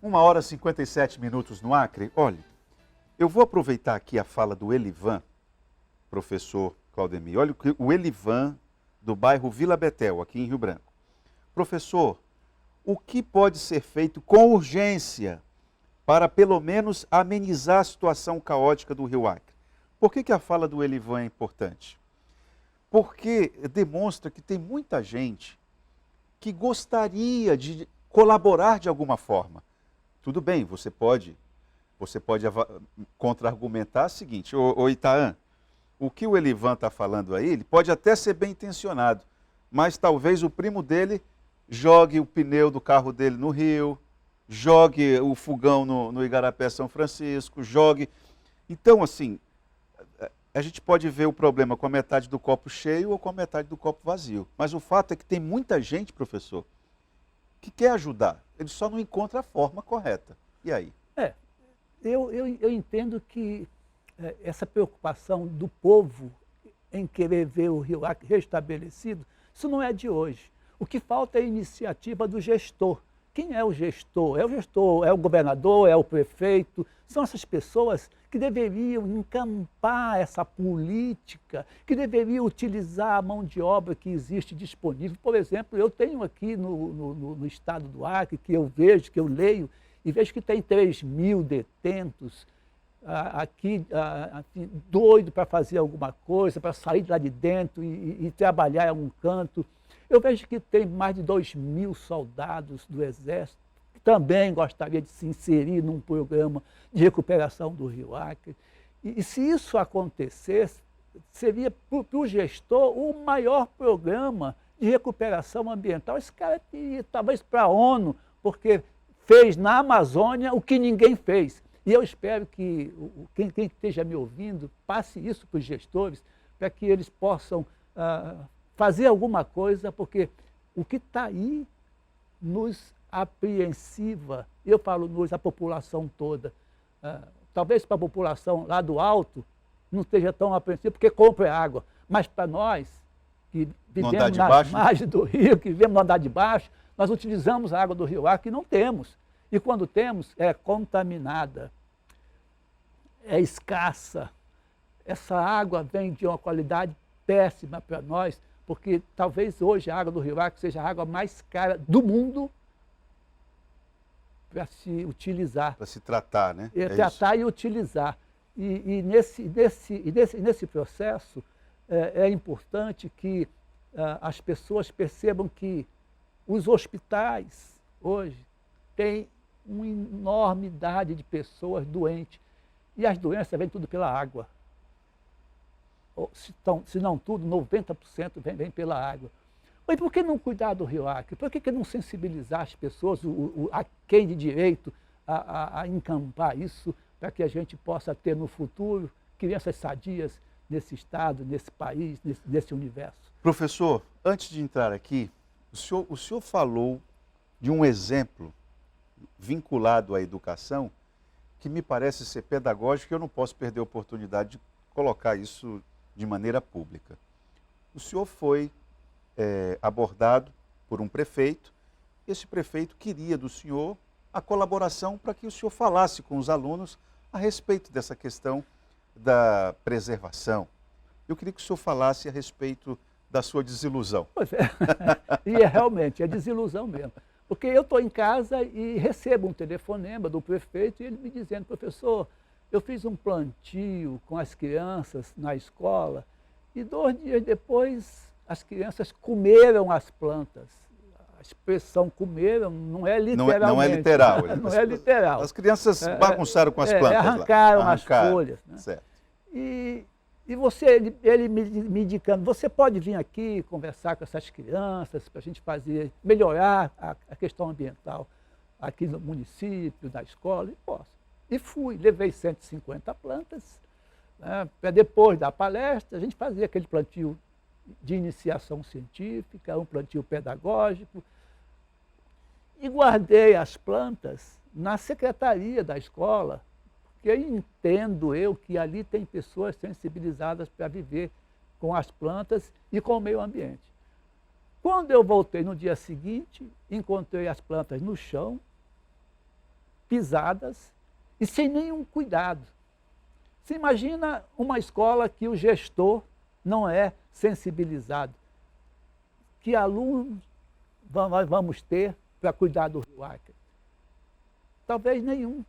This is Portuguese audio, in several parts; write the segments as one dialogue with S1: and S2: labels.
S1: 1h e 57 minutos no Acre. Olha, eu vou aproveitar aqui a fala do Elivan, professor Claudemir. Olha o Elivan, do bairro Vila Betel, aqui em Rio Branco. Professor, o que pode ser feito com urgência para, pelo menos, amenizar a situação caótica do Rio Acre? Por que a fala do Elivan é importante? Porque demonstra que tem muita gente que gostaria de colaborar de alguma forma. Tudo bem, você pode contra-argumentar o seguinte: ô Itaã, o que o Elivan está falando aí, ele pode até ser bem intencionado, mas talvez o primo dele jogue o pneu do carro dele no rio, jogue o fogão no Igarapé São Francisco, jogue... Então, assim, a gente pode ver o problema com a metade do copo cheio ou com a metade do copo vazio. Mas o fato é que tem muita gente, professor, que quer ajudar. Ele só não encontra a forma correta. E aí?
S2: Eu entendo que essa preocupação do povo em querer ver o Rio Acre restabelecido, isso não é de hoje. O que falta é a iniciativa do gestor. Quem é o gestor? É o gestor, é o governador, é o prefeito. São essas pessoas que deveriam encampar essa política, que deveriam utilizar a mão de obra que existe disponível. Por exemplo, eu tenho aqui no estado do Acre, que eu vejo, que eu leio, e vejo que tem 3.000 detentos aqui, assim, doido para fazer alguma coisa, para sair de lá de dentro e trabalhar em algum canto. Eu vejo que tem mais de 2.000 soldados do Exército que também gostaria de se inserir num programa de recuperação do Rio Acre. E se isso acontecesse, seria para o gestor o maior programa de recuperação ambiental. Esse cara iria talvez para a ONU, porque fez na Amazônia o que ninguém fez. E eu espero que quem esteja me ouvindo passe isso para os gestores, para que eles possam fazer alguma coisa, porque o que está aí nos apreensiva, eu falo nos, a população toda, talvez para a população lá do alto não esteja tão apreensiva, porque compra água, mas para nós, que vivemos nas margens do rio, que vivemos no andar de baixo, nós utilizamos a água do Rio Acre e não temos. E quando temos, é contaminada, é escassa. Essa água vem de uma qualidade péssima para nós, porque talvez hoje a água do Rio Acre seja a água mais cara do mundo para se utilizar.
S1: Para se tratar, né?
S2: Tratar e utilizar. E nesse processo é importante que as pessoas percebam que os hospitais hoje têm uma enormidade de pessoas doentes. E as doenças vêm tudo pela água. Se não tudo, 90% vem pela água. Mas por que não cuidar do Rio Acre? Por que não sensibilizar as pessoas, a quem de direito, a encampar isso, para que a gente possa ter no futuro crianças sadias nesse estado, nesse país, nesse universo?
S1: Professor, antes de entrar aqui, o senhor falou de um exemplo vinculado à educação que me parece ser pedagógico e eu não posso perder a oportunidade de colocar isso de maneira pública. O senhor foi abordado por um prefeito. Esse prefeito queria do senhor a colaboração para que o senhor falasse com os alunos a respeito dessa questão da preservação. Eu queria que o senhor falasse a respeito da sua desilusão.
S2: Pois é, e realmente é desilusão mesmo. Porque eu estou em casa e recebo um telefonema do prefeito e ele me dizendo: professor, eu fiz um plantio com as crianças na escola e 2 dias depois as crianças comeram as plantas. A expressão comeram não é literalmente.
S1: Não é literal.
S2: Não é literal.
S1: As crianças bagunçaram com as plantas
S2: arrancaram
S1: lá.
S2: As folhas. Né?
S1: Certo.
S2: Ele me indicando: você pode vir aqui conversar com essas crianças para a gente melhorar a questão ambiental aqui no município, na escola. E posso. E fui, levei 150 plantas, né, para depois da palestra a gente fazer aquele plantio de iniciação científica, um plantio pedagógico. E guardei as plantas na secretaria da escola, porque entendo eu que ali tem pessoas sensibilizadas para viver com as plantas e com o meio ambiente. Quando eu voltei no dia seguinte, encontrei as plantas no chão, pisadas e sem nenhum cuidado. Você imagina uma escola que o gestor não é sensibilizado. Que alunos nós vamos ter para cuidar do Rio Acre? Talvez nenhum,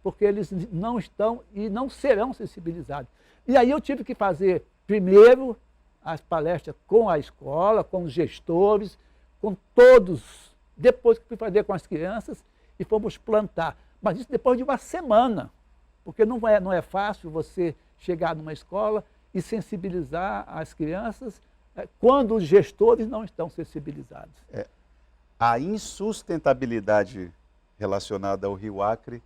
S2: porque eles não estão e não serão sensibilizados. E aí eu tive que fazer, primeiro, as palestras com a escola, com os gestores, com todos. Depois que fui fazer com as crianças e fomos plantar. Mas isso depois de uma semana, porque não é fácil você chegar numa escola e sensibilizar as crianças quando os gestores não estão sensibilizados.
S1: A insustentabilidade relacionada ao Rio Acre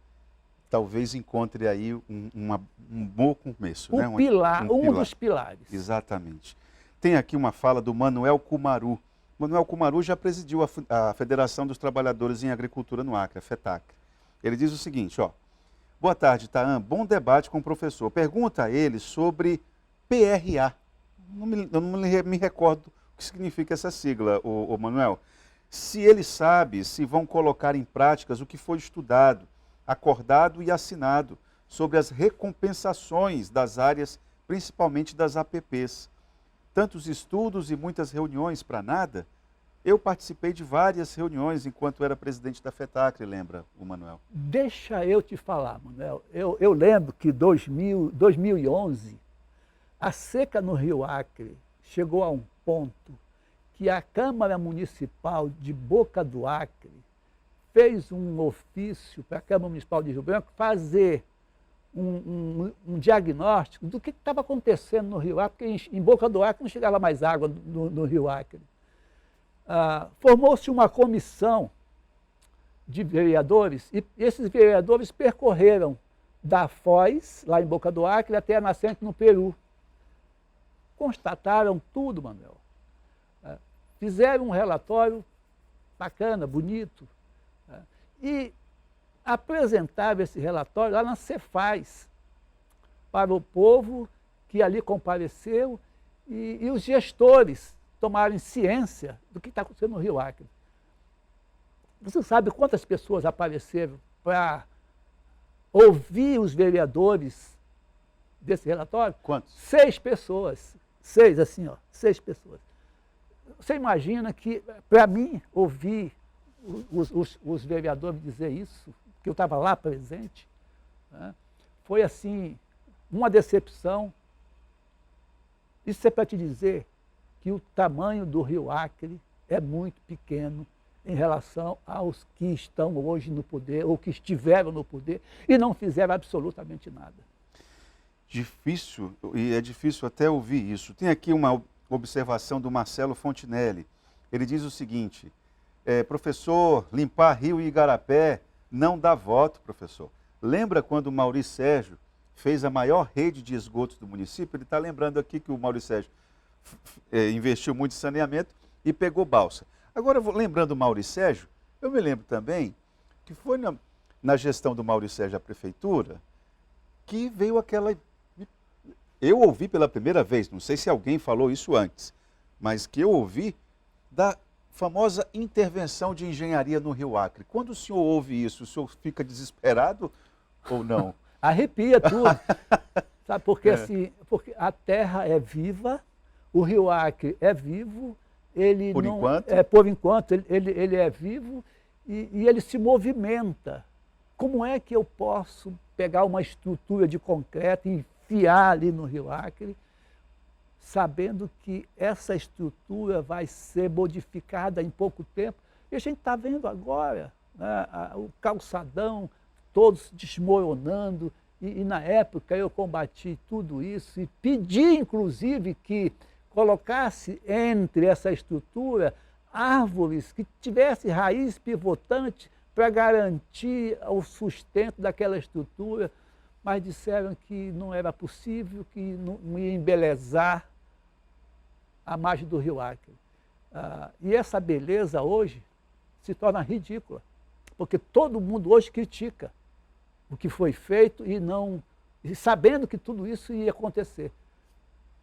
S1: talvez encontre aí um bom começo.
S2: Um pilar. Dos pilares.
S1: Exatamente. Tem aqui uma fala do Manuel Kumaru. Manuel Kumaru já presidiu a Federação dos Trabalhadores em Agricultura no Acre, a FETAC. Ele diz o seguinte, ó: boa tarde, Taam, bom debate com o professor. Pergunta a ele sobre PRA. Eu não me recordo o que significa essa sigla, o Manuel. Se ele sabe, se vão colocar em práticas o que foi estudado, acordado e assinado sobre as recompensações das áreas, principalmente das APPs. Tantos estudos e muitas reuniões para nada. Eu participei de várias reuniões enquanto era presidente da FETAC, lembra o Manuel?
S2: Deixa eu te falar, Manuel. Eu lembro que em 2011, a seca no Rio Acre chegou a um ponto que a Câmara Municipal de Boca do Acre fez um ofício para a Câmara Municipal de Rio Branco fazer um diagnóstico do que estava acontecendo no Rio Acre, porque em Boca do Acre não chegava mais água no Rio Acre. Formou-se uma comissão de vereadores e esses vereadores percorreram da Foz, lá em Boca do Acre, até a nascente no Peru. Constataram tudo, Manuel. Fizeram um relatório bacana, bonito, e apresentaram esse relatório lá na Cefaz para o povo que ali compareceu e os gestores tomarem ciência do que está acontecendo no Rio Acre. Você sabe quantas pessoas apareceram para ouvir os vereadores desse relatório?
S1: Quantos?
S2: 6 pessoas. 6, assim, ó, 6 pessoas. Você imagina que, para mim, ouvir os vereadores dizer isso, que eu estava lá presente, né, foi, assim, uma decepção. Isso é para te dizer que o tamanho do Rio Acre é muito pequeno em relação aos que estão hoje no poder, ou que estiveram no poder e não fizeram absolutamente nada.
S1: Difícil, e é difícil até ouvir isso. Tem aqui uma observação do Marcelo Fontinelli. Ele diz o seguinte: professor, limpar rio e igarapé não dá voto, professor. Lembra quando o Maurício Sérgio fez a maior rede de esgotos do município? Ele está lembrando aqui que o Maurício Sérgio investiu muito em saneamento e pegou balsa. Agora, lembrando o Maurício Sérgio, eu me lembro também que foi na gestão do Maurício Sérgio à prefeitura que veio aquela... Eu ouvi pela primeira vez, não sei se alguém falou isso antes, mas que eu ouvi da famosa intervenção de engenharia no Rio Acre. Quando o senhor ouve isso, o senhor fica desesperado ou não?
S2: Arrepia tudo. Sabe, porque assim, porque a terra é viva, o Rio Acre é vivo, ele
S1: por
S2: não,
S1: enquanto?
S2: Por enquanto ele é vivo e ele se movimenta. Como é que eu posso pegar uma estrutura de concreto e enfiar ali no Rio Acre, sabendo que essa estrutura vai ser modificada em pouco tempo? E a gente está vendo agora, né, o calçadão, todos desmoronando, e na época eu combati tudo isso e pedi, inclusive, que colocasse entre essa estrutura árvores que tivessem raiz pivotante para garantir o sustento daquela estrutura, mas disseram que não era possível, que não ia embelezar a margem do Rio Acre. E essa beleza hoje se torna ridícula, porque todo mundo hoje critica o que foi feito e sabendo que tudo isso ia acontecer.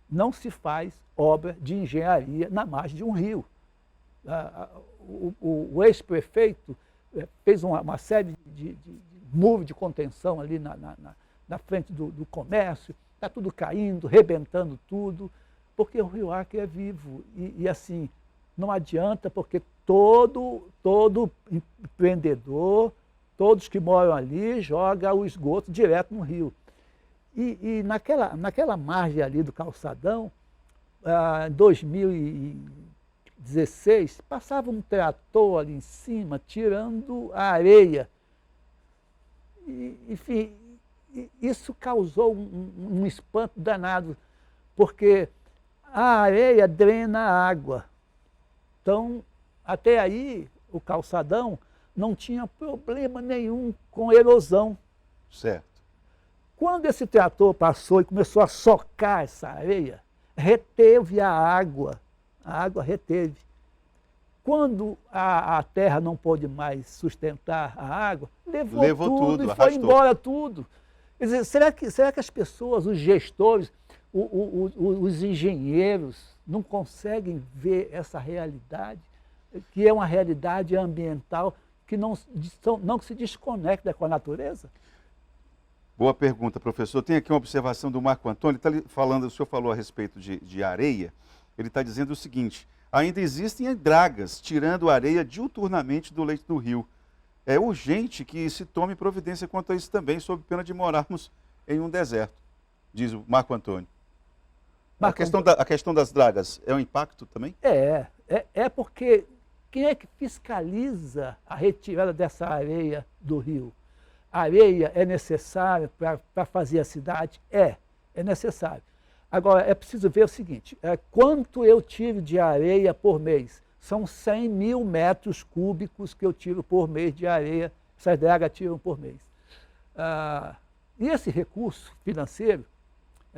S2: Não se faz obra de engenharia na margem de um rio. O ex-prefeito fez uma série de muro de contenção ali na frente do comércio, está tudo caindo, rebentando tudo, porque o Rio Acre é vivo. E assim, não adianta, porque todo empreendedor, todos que moram ali, joga o esgoto direto no rio. E naquela margem ali do calçadão, em 2016, passava um trator ali em cima, tirando a areia. Enfim, isso causou um espanto danado, porque a areia drena a água. Então, até aí, o calçadão não tinha problema nenhum com erosão.
S1: Certo.
S2: Quando esse trator passou e começou a socar essa areia, reteve a água reteve. Quando a terra não pôde mais sustentar a água, levou tudo e foi embora tudo. Quer dizer, será que as pessoas, os gestores, os engenheiros não conseguem ver essa realidade, que é uma realidade ambiental que não se desconecta com a natureza?
S1: Boa pergunta, professor. Tem aqui uma observação do Marco Antônio. O senhor falou a respeito de areia. Ele está dizendo o seguinte: ainda existem dragas tirando areia diuturnamente do leito do rio. É urgente que se tome providência quanto a isso também, sob pena de morarmos em um deserto, diz o Marco Antônio. A questão das dragas é um impacto também?
S2: É porque quem é que fiscaliza a retirada dessa areia do rio? A areia é necessária para fazer a cidade? É necessário. Agora, é preciso ver o seguinte, quanto eu tiro de areia por mês? São 100 mil metros cúbicos que eu tiro por mês de areia, essas dragas tiram por mês. E esse recurso financeiro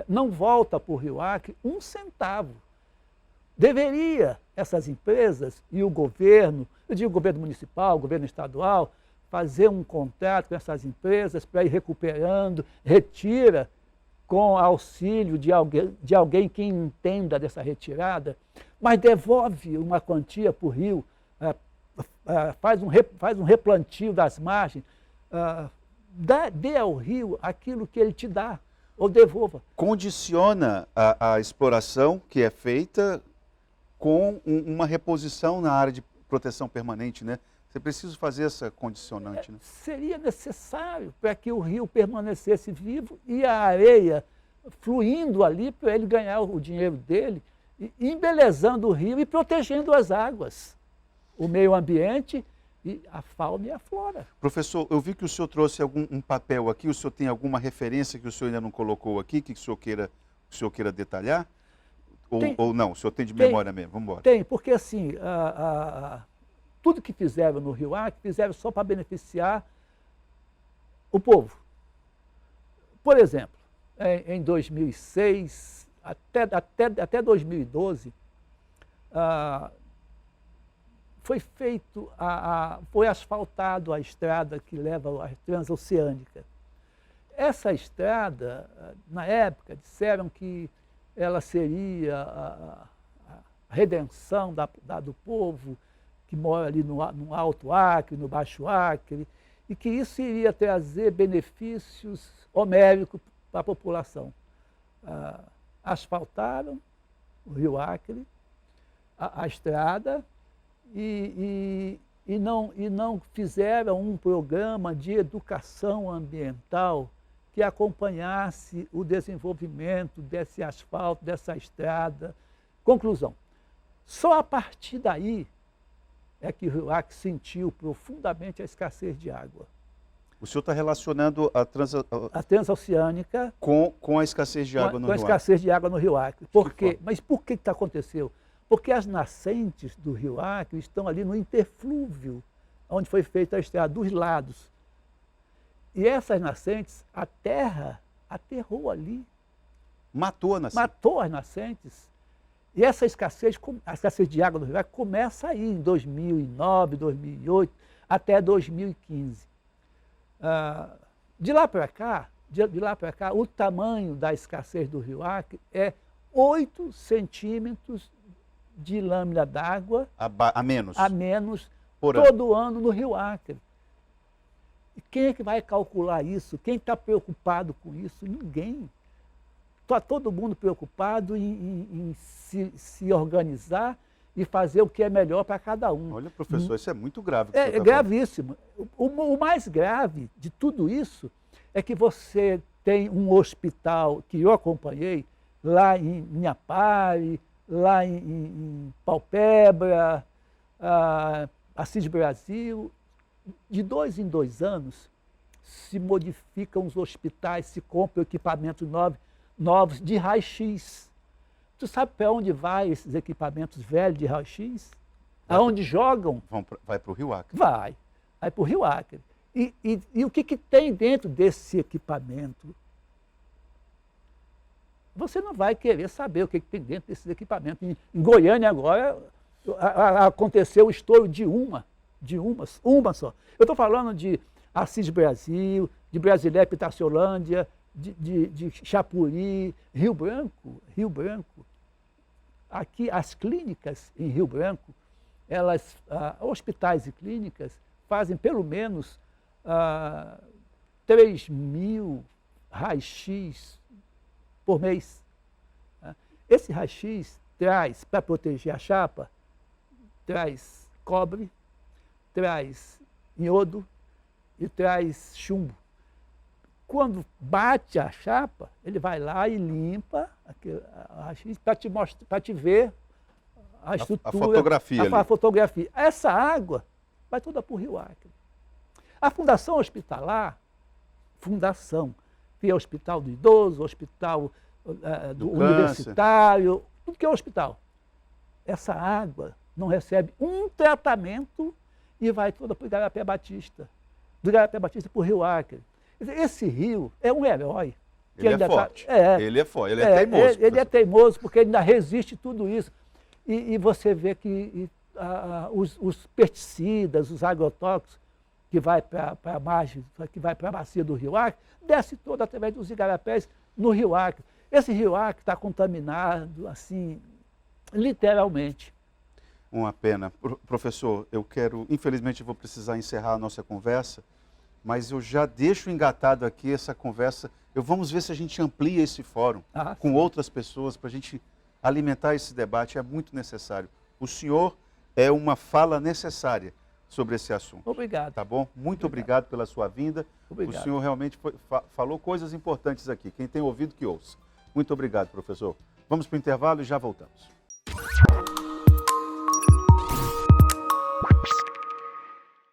S2: não volta para o Rio Acre um centavo. Deveria essas empresas e o governo, eu digo governo municipal, governo estadual, fazer um contrato com essas empresas para ir recuperando, retira com auxílio de alguém que entenda dessa retirada, mas devolve uma quantia para o rio, faz um replantio das margens, dê ao rio aquilo que ele te dá, ou devolva.
S1: Condiciona a exploração que é feita com uma reposição na área de proteção permanente, né? Você precisa fazer essa condicionante, né?
S2: Seria necessário para que o rio permanecesse vivo e a areia fluindo ali para ele ganhar o dinheiro dele, e embelezando o rio e protegendo as águas, o meio ambiente e a fauna e a flora.
S1: Professor, eu vi que o senhor trouxe um papel aqui, o senhor tem alguma referência que o senhor ainda não colocou aqui, que o senhor queira detalhar? Ou não, o senhor tem de memória mesmo? Vamos embora.
S2: Tem, porque assim, tudo que fizeram no Rio Acre, fizeram só para beneficiar o povo. Por exemplo, em 2006, até 2012, foi asfaltado a estrada que leva à transoceânica. Essa estrada, na época, disseram que ela seria a redenção do povo que mora ali no Alto Acre, no Baixo Acre, e que isso iria trazer benefícios homéricos para a população. Asfaltaram o Rio Acre, a estrada, e não fizeram um programa de educação ambiental que acompanhasse o desenvolvimento desse asfalto, dessa estrada. Conclusão, só a partir daí é que o Rio Acre sentiu profundamente a escassez de água.
S1: O senhor está relacionando a
S2: transoceânica
S1: com a escassez de água no Rio Acre?
S2: Com a escassez de água no Rio Acre. Por quê? Mas por que isso aconteceu? Porque as nascentes do Rio Acre estão ali no interflúvio, onde foi feita a estrada, dos lados. E essas nascentes, a terra aterrou ali.
S1: Matou a nascente?
S2: Matou as nascentes. E essa escassez, a escassez de água no Rio Acre começa aí em 2009, 2008, até 2015. De lá para cá, o tamanho da escassez do Rio Acre é 8 centímetros de lâmina d'água
S1: a menos
S2: todo
S1: ano
S2: ano no Rio Acre. E quem é que vai calcular isso? Quem está preocupado com isso? Ninguém. Está todo mundo preocupado em se organizar e fazer o que é melhor para cada um.
S1: Olha, professor, isso é muito grave. Que o senhor
S2: É
S1: tá
S2: gravíssimo. O mais grave de tudo isso é que você tem um hospital que eu acompanhei lá em Inhapare, lá em Paupebra, Assis Brasil. De 2 em 2 anos se modificam os hospitais, se compram equipamentos novos de raio-x. Tu sabe para onde vai esses equipamentos velhos de raio-x? Aonde jogam?
S1: Vai para o Rio Acre.
S2: Vai para o Rio Acre. E o que tem dentro desse equipamento? Você não vai querer saber o que tem dentro desses equipamentos. Em Goiânia agora aconteceu o estouro de uma só. Eu estou falando de Assis Brasil, de Brasilé Pitaciolândia, de Chapuri, Rio Branco. Aqui as clínicas em Rio Branco, hospitais e clínicas fazem pelo menos 3.000 raio-x por mês. Esse raio-x traz, para proteger a chapa, traz cobre, traz iodo e traz chumbo. Quando bate a chapa, ele vai lá e limpa a raio-x para te ver a estrutura.
S1: A fotografia.
S2: A fotografia. Essa água vai toda para o Rio Acre. A Fundação Hospitalar, que é o Hospital do Idoso, Hospital do Universitário, tudo que é hospital. Essa água não recebe um tratamento e vai toda para o Igarapé Batista. Do Igarapé Batista para o Rio Acre. Esse rio é um herói.
S1: Ele é forte. Ele é forte, ele é teimoso.
S2: Ele é teimoso porque ele ainda resiste tudo isso. E você vê que os pesticidas, os agrotóxicos, que vai para a margem, que vai para a bacia do Rio Acre, desce todo através dos igarapés no Rio Acre. Esse Rio Acre está contaminado, assim, literalmente.
S1: Uma pena. Professor, infelizmente eu vou precisar encerrar a nossa conversa, mas eu já deixo engatado aqui essa conversa. Vamos ver se a gente amplia esse fórum com outras pessoas para a gente alimentar esse debate. É muito necessário. O senhor é uma fala necessária sobre esse assunto.
S2: Obrigado.
S1: Tá bom? Muito obrigado pela sua vinda.
S2: Obrigado.
S1: O senhor realmente falou coisas importantes aqui. Quem tem ouvido, que ouça. Muito obrigado, professor. Vamos para o intervalo e já voltamos.